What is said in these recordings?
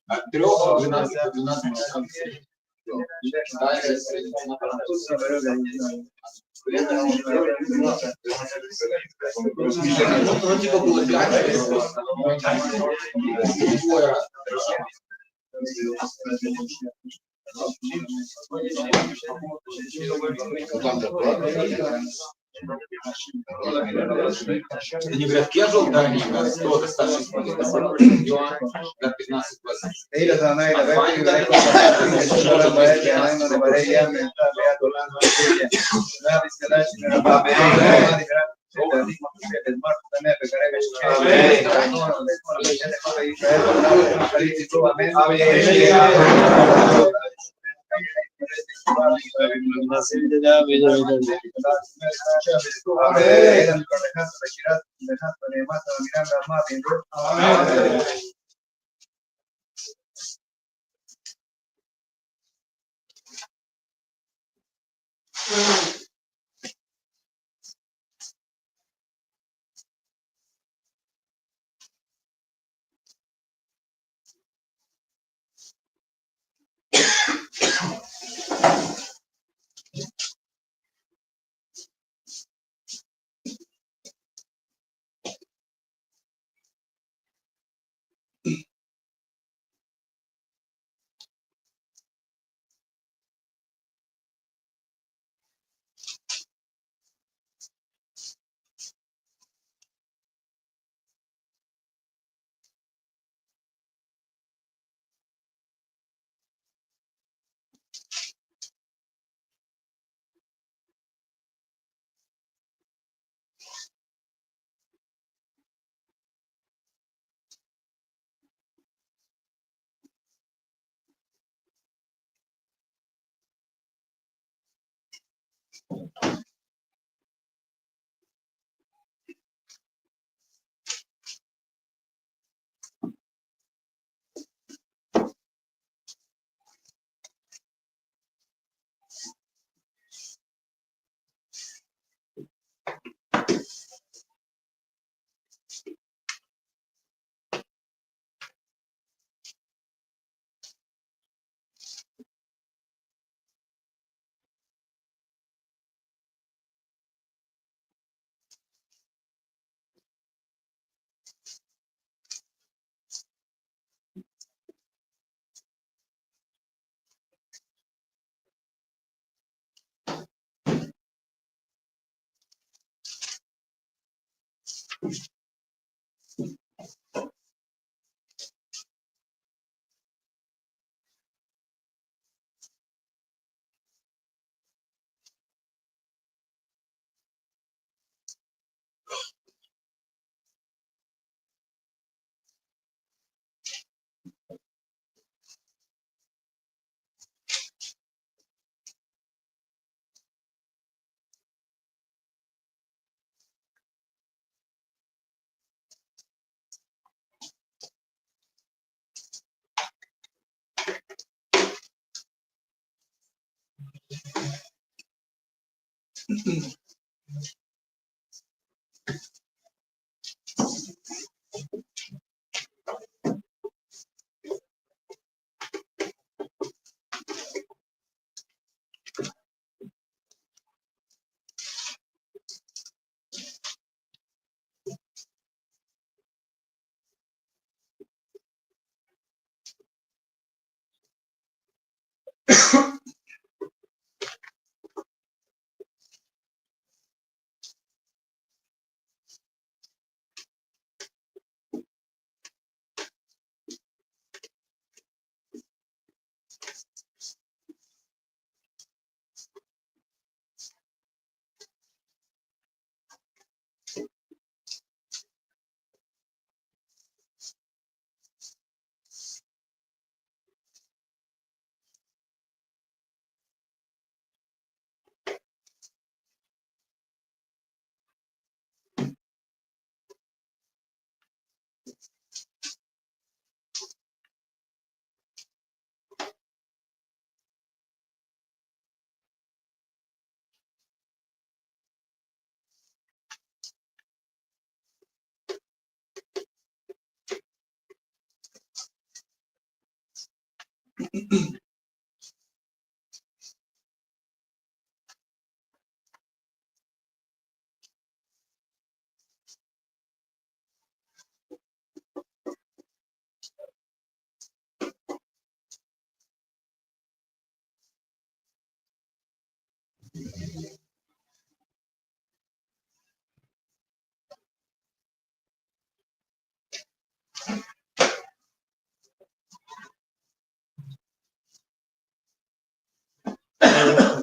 От 3 до 12 концертов. Далее ну, типа было 5. Они говорят, casual dining, кто достаточно на 15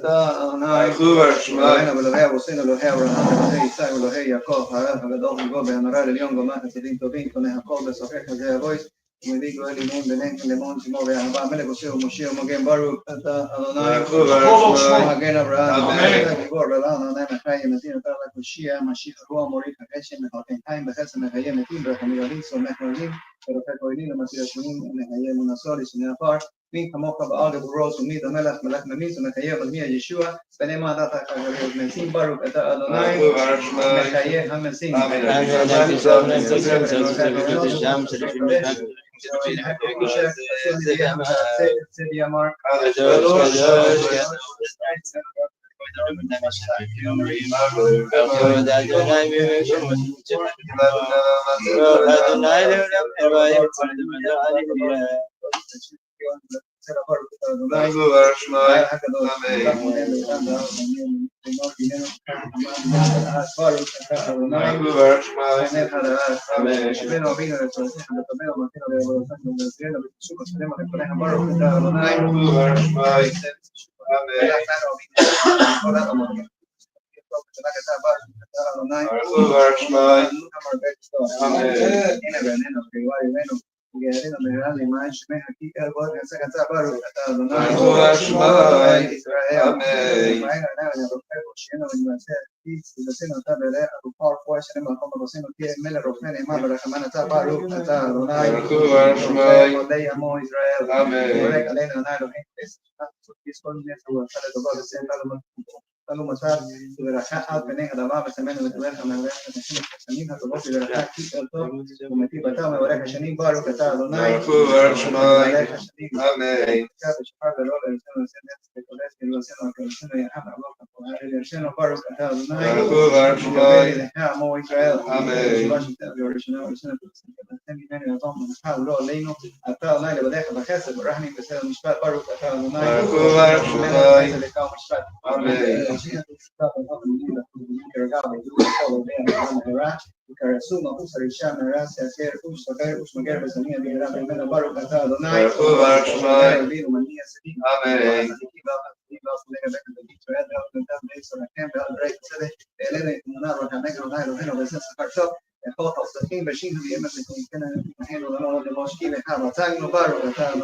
אתה אלוהינו ואלוהי אבותינו אלוהי אברהם אלוהי יצחק ואלוהי יעקב הרב הגדול וגדול והנורא עליון גומר חסדים טובים קונה הכל ושוחק חזה אבויס ומביא גואל עיניהם ביניהם למון שמו ואהבה מלך עושה ומושיע ומגן ברוך אתה אלוהינו מגן אברהם אתה גיבור ולעם עניים החיים מתאים אתה רק מושיע משיח רוח מוריד החשם מחלקן חיים בחסד מחיים מתים ברחמים רבים סומך רבים ורופא כהנים למציל השונים ומחיים ונסור לשני הפר מי כמוך בעל גבורות ומי המלך מלך ממיס ומחייב על מי הישוע בני מעדת החברים ומסים ברוך אתה אדוני מחייב המסים צדי אמר Lalu masa berkah al peneng adalah bersama dengan kamera ini atau bos berkah itu mesti baca mereka seni baru kata Adonai amin Karasuma usarisha narasi aser usagar usmagar besamia bihara bimena baru kata Adonai Rabbi Romania sedih amin الخوف والسكين بشين في يمة كان نحن ونور المشكين حابة تاج مبارك تعالى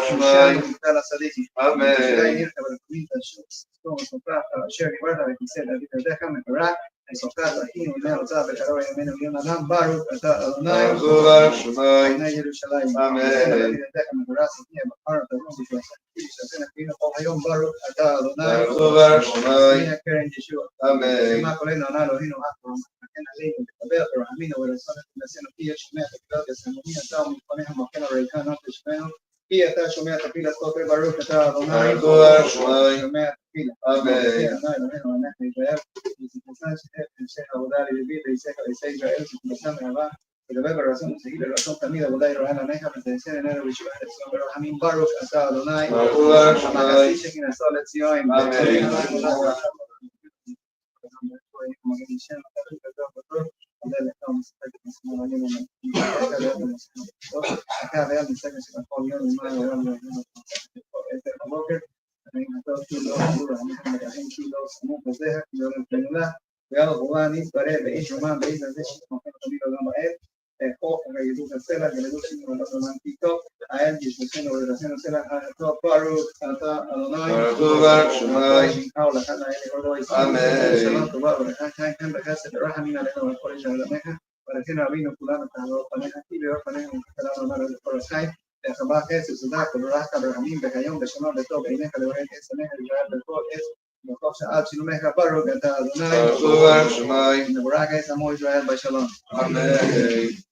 شان تعالى صديقي آمين يركب الكوين تشوف ثم سقراط شيء برضه بيصير أبي تدخل من الراء سقراط الحين وما وصاب الكروي من اليوم نام بارك تعالى ناي يروشلايم آمين تدخل من الراء سكين بحر تروم بشوي سكين فينا قوم يوم بارك تعالى كريم يشوع آمين ما قلنا أنا لهينو أكبر كان عليه بيت رحمين ورسالة النسيان فيه شمعة كتاب السماوية تاو من قناها مكان الريكان نقش هي تا شمعة تقيلة صوت باروك تا أدوناي شمعة تقيلة آمين ونحن إجراء إذا شيخ أبو داري ببيت يسيخ إسرائيل سيكون أبا إذا باب الرسول سيد الرسول تميل وداي رأينا نيها من تنسين نرى بشبه السلام الرحمين باروك تا أدوناي أما كسيشك إن صالة سيوين آمين ولكن أبينا كلنا تعالوا فنحن كبير فنحن كلام مرة الفرسين خبر كيس صدق وراح كبرهمين بكيوم بشمال بتوب عينك لوين إسمه الجواب بتوب إس بتوب ساعات شنو مهك برو كذا أدوناي نبراك إسمه إسرائيل بشلون آمين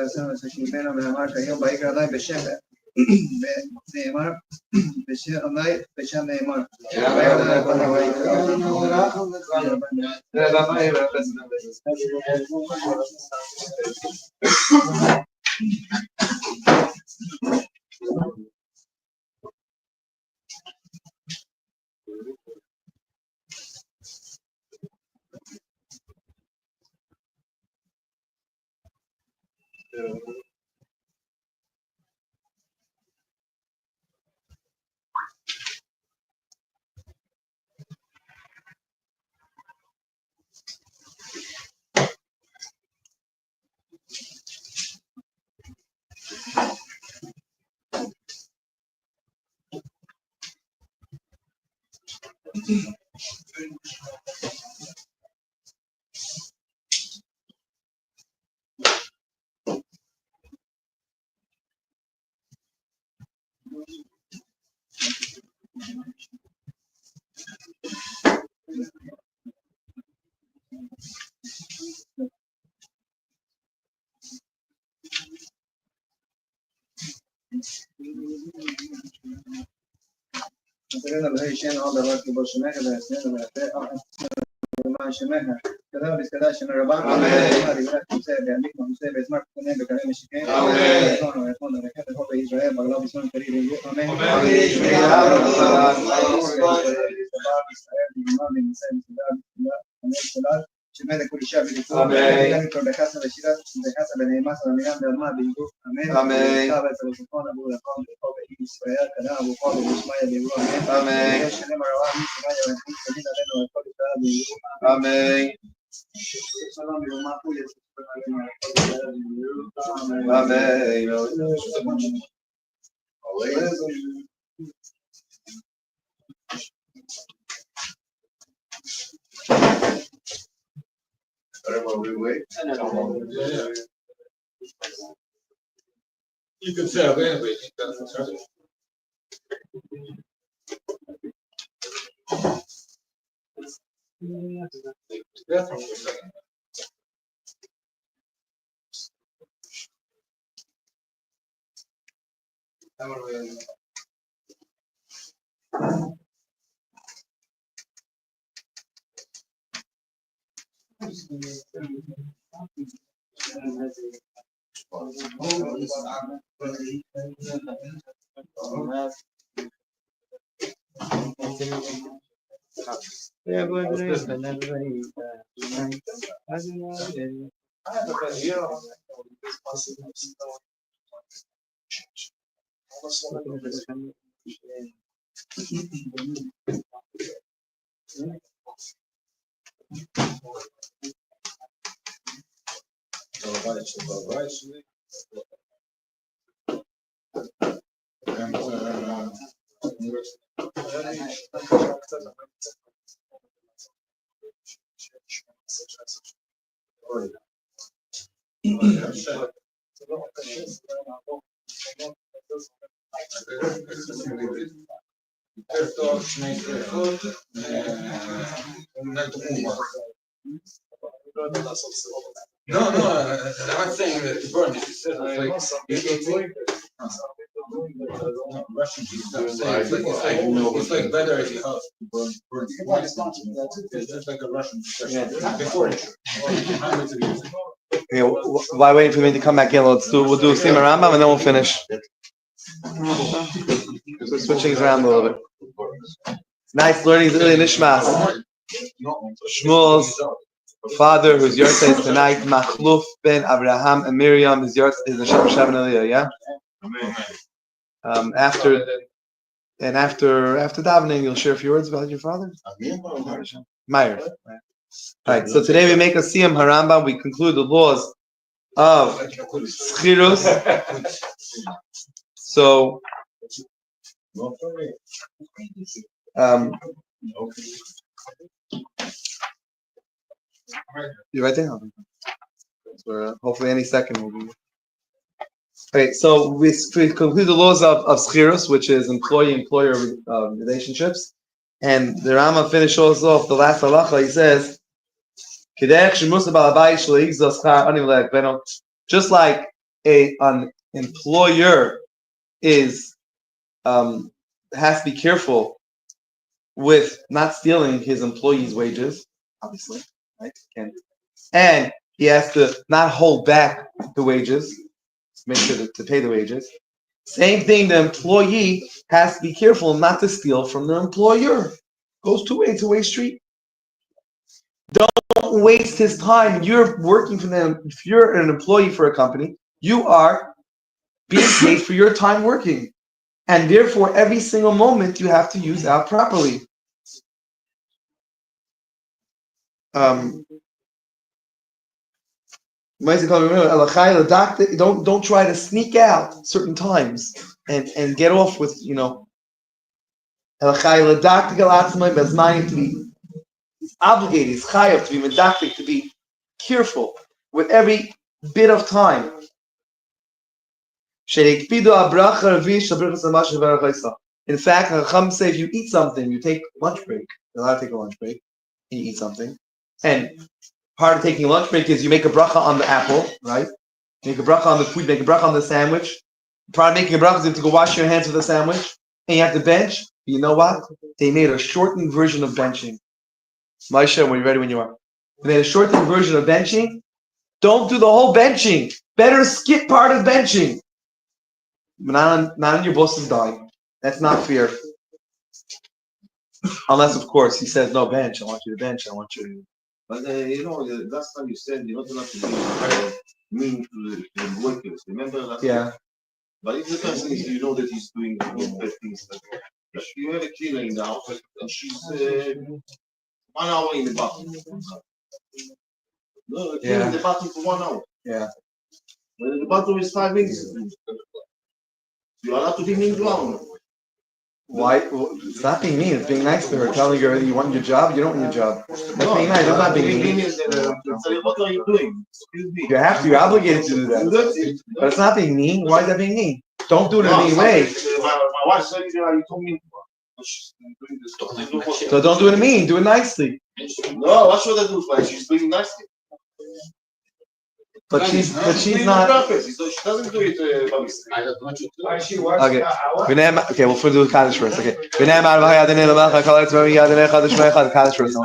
سنة سكينة من الماركة يوم بايك الله بشمة נאמר, בשם נאמר. Tenendo la higiene alla parte bolsonaro da essere la fe ma shemena kada biskada shena rabban amen rivrat sebe anik ma sebe smart kone be kare mishke amen kono kono re kada hobe israel bagla bisan kari re amen amen شمال كل شعب يكون ذلك بحسب الشراء بحسب النعمات والنعم بالماء بيقول امين امين كتاب الفلسفان ابو يقام بقول اسرائيل كلام ابو قال اسماعيل بيقول امين يشهد ما رواه اسماعيل ويحكي كلنا لنا ويقول كلام بيقول امين سلام يوم ما قول You can say anyway. No, I'm not saying that to burn it. It's like Russian people. It's like better if you have to burn. It's just like a Russian before hundreds of years ago. Okay, why waiting for me to come back in? We'll do Sima Rambam and then we'll finish. We're switching things around a little bit. Nice learning Zili Nishmas. Shmuel's father, whose Yortzeh is tonight, Machluf ben Abraham and Miriam, his Yortzeh is Hashem Shem Aliyah, yeah? After davening, you'll share a few words about your father? Meyer. Alright, so today we make a Siyam Harambam, we conclude the laws of Schirus. So, you right there? So, hopefully any second will be. Okay, so we conclude the laws of Schirus, which is employee-employer relationships. And the Rama finishes off the last halacha, he says, just like an employer is has to be careful with not stealing his employees' wages, obviously, right? And he has to not hold back the wages, make sure to pay the wages. Same thing, the employee has to be careful not to steal from the employer. Goes two-way street. Don't waste his time. You're working for them. If you're an employee for a company, you are being paid for your time working. And therefore, every single moment you have to use out properly. Don't try to sneak out certain times and get off with, to be obligated, it's chayav to be medactic, to be careful with every bit of time. In fact, Chacham say if you eat something, you take lunch break. You're allowed to take a lunch break and you eat something. And part of taking a lunch break is you make a bracha on the apple, right? You make a bracha on the food, make a bracha on the sandwich. Part of making a bracha is to go wash your hands with the sandwich. And you have to bench. But you know what? They made a shortened version of benching. Maisha, when you're ready, when you are. They made a shortened version of benching. Don't do the whole benching. Better skip part of benching. Not on your boss's dime. That's not fair. Unless, of course, he says, no, bench. I want you to bench. I want you to... But last time you said you're not allowed to be mean to the workers. Remember last time? But if the person is, you know that he's doing bad things, like you have a cleaner in the house and she's 1 hour in the bathroom. No, cleaning in the bathroom for 1 hour. Yeah. When the bathroom is 5 minutes. You're allowed to be mean to her. Why? Well, it's not being mean. It's being nice to her, telling her you want your job, you don't want your job. That's being nice. That's not being mean. What are you doing? Excuse me. You have to. You're obligated to do that. But it's not being mean. Why is that being mean? Don't do it in a mean way. My wife said you told me. So don't do it in mean. Do it nicely. No, what should I do? She's doing nicely. But she's not. She doesn't do it by mistake. Okay. Okay, we'll do the Kaddish first. Okay. Kaddish first.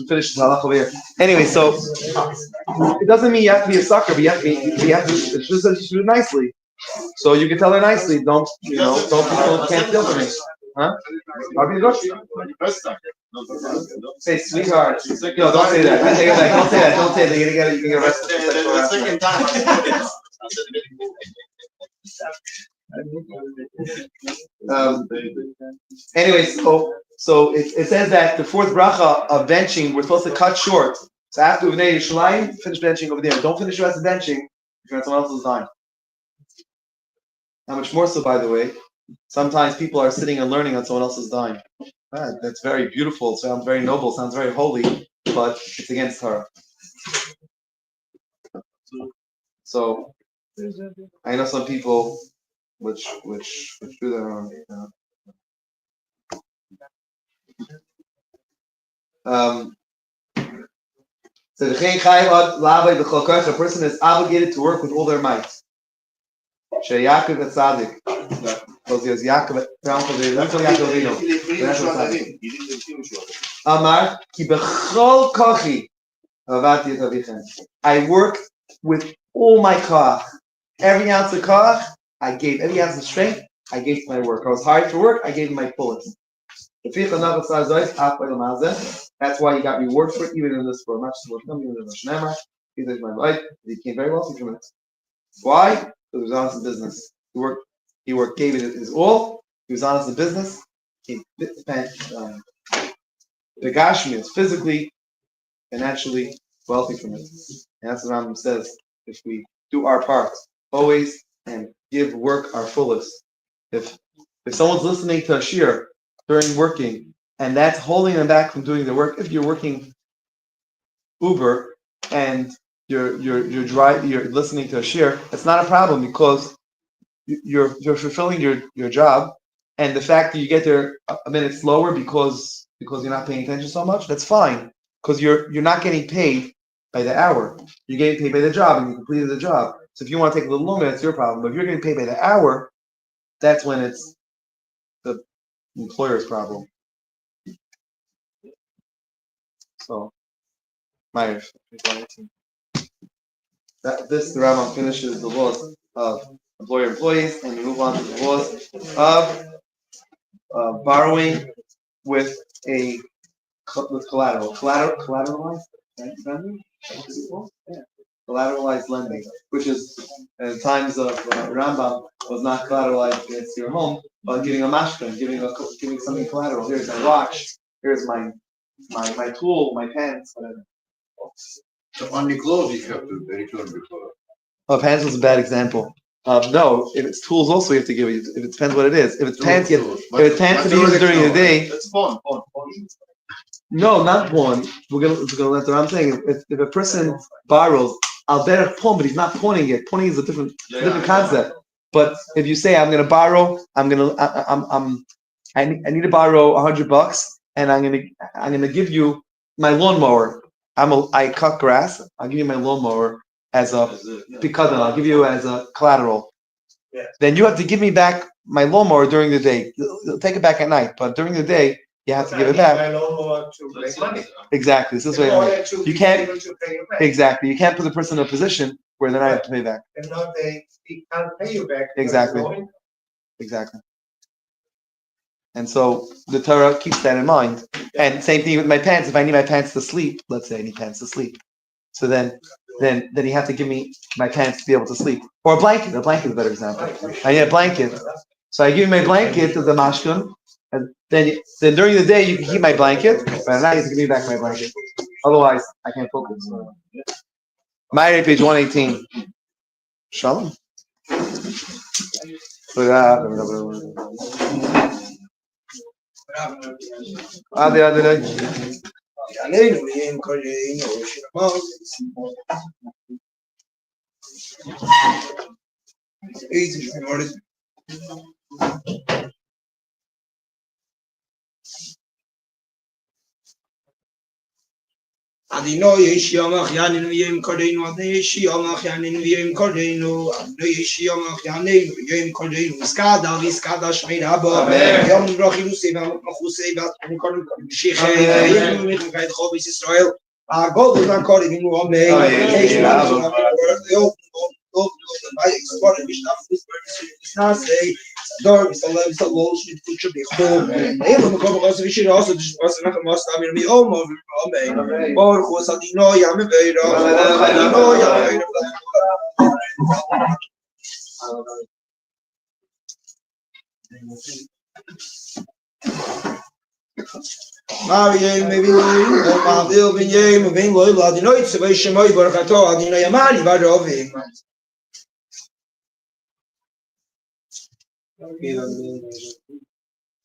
finish the halach over here. Anyway, so it doesn't mean you have to be a sucker, but you have to do it nicely. So you can tell her nicely, don't people can't steal from me. Huh? I'll be good. Say, sweetheart. No, don't say that. Take it back. Don't say that. Don't say that. You can get arrested for sexual harassment. Anyway, so it says that the fourth bracha of benching, we're supposed to cut short. So after Uvnei Yerushalayim, finish benching over there. Don't finish the rest of benching if you're on someone else's time. How much more so, by the way, sometimes people are sitting and learning on someone else's dime. That's very beautiful. It sounds very noble. Sounds very holy, but it's against her. So I know some people which do that wrong. So the person is obligated to work with all their might. Yaakov at Tzaddik. Because he was Yaakov. Amar ki bechol kochi avati et avichem. I worked with all my koach. Every ounce of koach, I gave. Every ounce of strength, I gave to my work. I was hired for work, I gave my fullest. That's why he got reward for it, even in this world. Not just what even in the Shemar. He said, my life, he became very wealthy from it. Why? Because he was honest in business. He worked, gave it his all. He was honest in business. He spent the Gashmias, physically, financially wealthy from it. And that's what Rambam says. If we do our part always and give work our fullest. If someone's listening to a shir during working and that's holding them back from doing their work, if you're working Uber and you're listening to a shir, it's not a problem because you're fulfilling your job, and the fact that you get there a minute slower because you're not paying attention so much, that's fine. Because you're not getting paid by the hour. You're getting paid by the job and you completed the job. So if you want to take a little longer, that's your problem. But if you're getting paid by the hour, that's when it's the employer's problem. So, Maariv. The Rambam finishes the laws of employer-employees, and we move on to the laws of borrowing with collateral. Collateralized? Lending? Yeah. Collateralized lending, which is in times of Rambam was not collateralized against your home, but giving a mashkan, giving something collateral. Here's my watch. Here's my tool, my pants, whatever. So only clothes you have to return before. Oh, pants was a bad example. No, if it's tools, also you have to give it. If it depends what it is. If it's pants, if it's pants to be used during the day. It's pawn. No, not pawn. We're gonna let the I'm saying if a person borrows, I'll bet a pawn, but he's not pawning it. Pawning is a different concept. But if you say I'm gonna borrow, I need to borrow $100, and I'm gonna give you my lawnmower. I cut grass. I'll give you my lawnmower as a because I'll give you as a collateral. Yeah. Then you have to give me back my lawnmower during the day. You'll take it back at night, but during the day you have to give it back. My lawnmower to make money. Exactly. This is what you can't. Exactly. You can't put the person in a position where they're not have to pay back. And not they can't pay you back. Exactly. Exactly. And so the Torah keeps that in mind. And same thing with my pants. If I need my pants to sleep, let's say I need pants to sleep. So then you have to give me my pants to be able to sleep. Or a blanket. A blanket is a better example. I need a blanket. So I give you my blanket to the mashkun. And then during the day you can keep my blanket, but at night you have to give me back my blanket. Otherwise, I can't focus. Maariv, page 118. Shalom. Adino Yeshiyamach Yanin Yem Kodenu, Adishiyamach Yanin Yem Kodenu, Adishiyamach Yanin Yem Kodenu, Skada, Viskada Shmirabo, Yom Rochilusi, Mahusei, Batkon, Shichay, Yem Hobis Israel, God was not calling him Rome, Dor is a love is a low should put be home. Even the couple of fish also just was not a must. I mean, me almost or was a dino yam Mariel maybe ma vil bin ye ma bin loy la dino it's a shmoy barakato adino yamani barovi.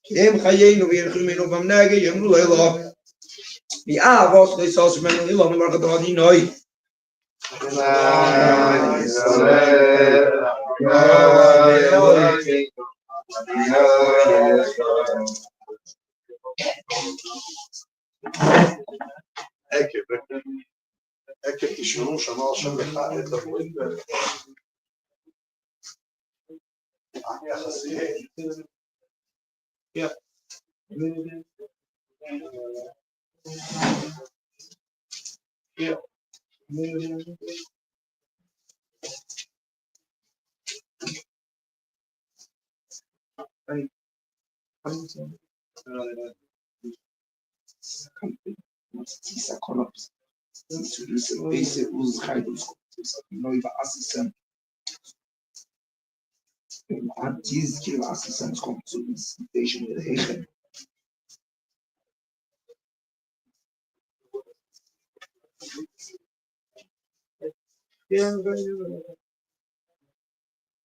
Yem khayenu wir khumenu bamnage yem loy la. Die avond is als men een lang maar gedaan die nooit. Ik תשמעו שנה עכשיו לך את המועד יחסי.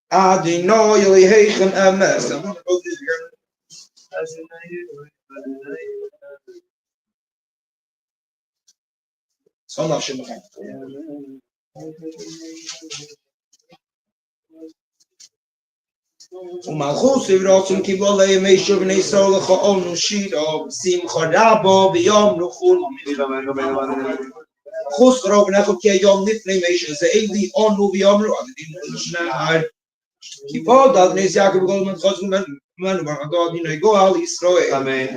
Adino jullie hegen MS. Zondag shemachem. Umalchus ivrotzum kibolei meishuv neisol lechaonu shiro simcha rabo b'yom nuchul. Chus rob nechot ke yom nifnei meishuv ze'eli onu b'yom ru adim l'shnehar. Kipod ad neis Yaakov Goldman chosum menu baradod ninoy go al Yisroel. Amen.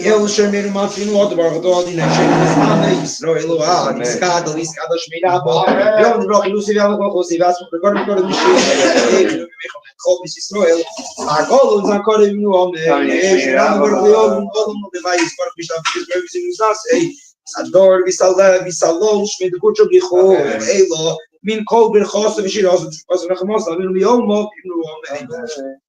Yelshon mir matzin what baradod ninoy shein Yisroel ah iskad shmirabo yom roch lusi yom chosi vas bekor mishir Chobis Yisroel agol un zakorim nu am shein baradod golum de vayis par bisham bisham uzas Ador visalo shmid kucho bicho elo min kol bir khos vishir az nakhmas amin yom mo ibnu am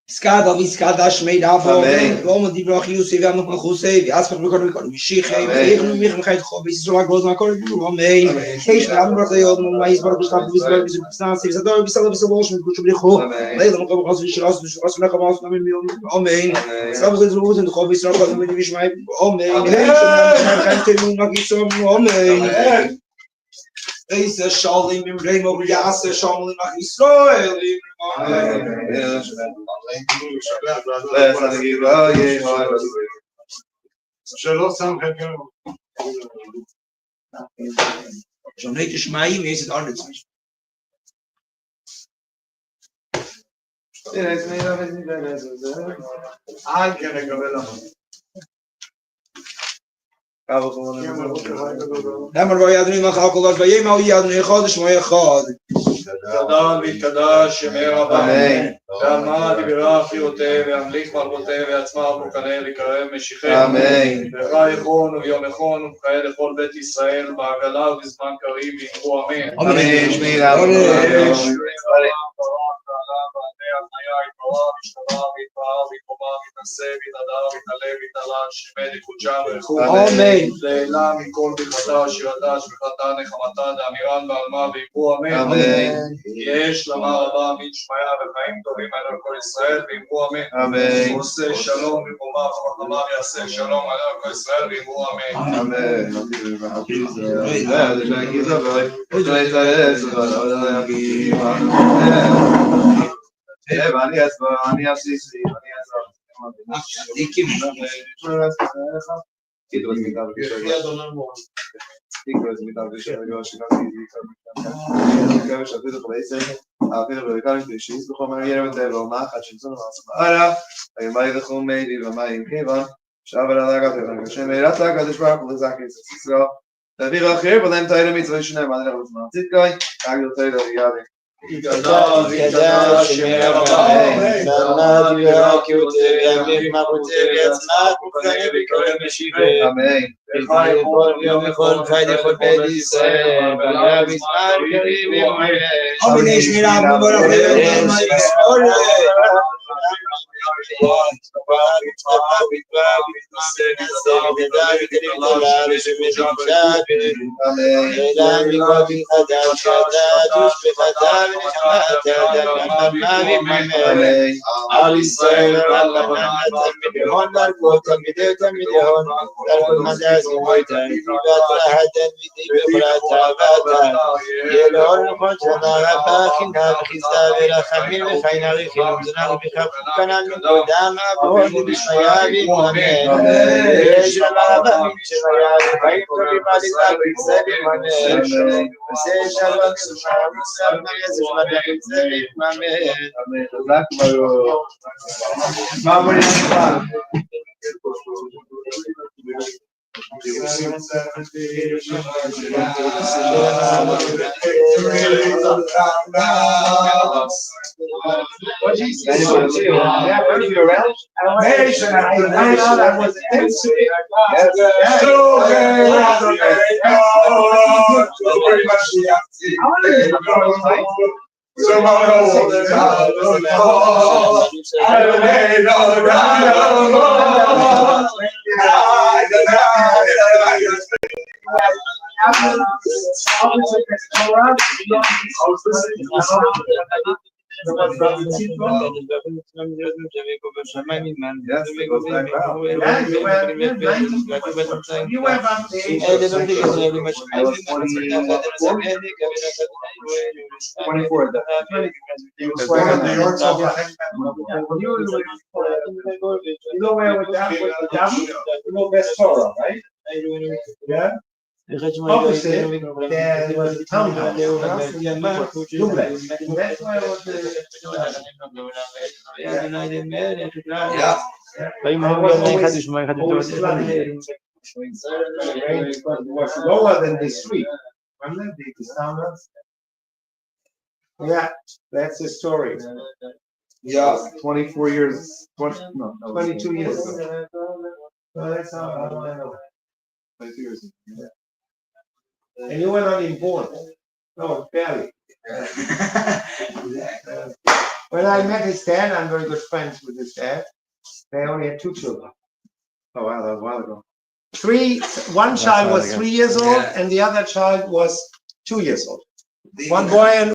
Skada vi skada shmei davo vom di brach Yosef am noch Josef asper wir können mich ich mich khayt khob is so goz ma kol amen ich am brach yod mo mais bar bishtab bis stan se zador bis Allah bis Allah shmei kuch bli kho leila mo kho khas shras shras na khamas na min amen sab ze zuz und khob is rak na min bish mai amen khayt mo ma kisom amen Eis shalim im reim over yas shalim nach Israel Jonnek Shmaim is it on it. Nemar vayadni ma khalkolas vayem au yadni khod shmoy khod Tadal vitadash shemei amen Damad birach yotev amlik malvotev atzma mukane likarem meshiche amen V'chaychon v'yom echon v'chayel lechol bet Yisrael ba'agala v'zman karim v'imru amen amen shmei amen Amen. Leila mikol bichata shirata shbichata nechamata da'amiran ba'alma v'imru amen. Amen. Yesh lama rabba min shmaya v'chaim tovim ala kol Yisrael v'imru amen. Amen. Oseh shalom v'choma v'chama v'yaseh shalom ala kol Yisrael v'imru amen. Amen. You know where with that with the devil? You know best Torah, right? Yeah. Opposite, there was a townhouse. Duplex. That's where was the. Was lower than the street. Remember the townhouse? Yeah, that's the story. Yeah, 24 years. 22 years ago. Well, that's how I know. 22 years ago. And you were not even born. No, barely. When I met his dad, I'm very good friends with his dad. They only had 2 children. Oh wow, that was a while ago. One child was 3 years old, and the other child was 2 years old. One boy and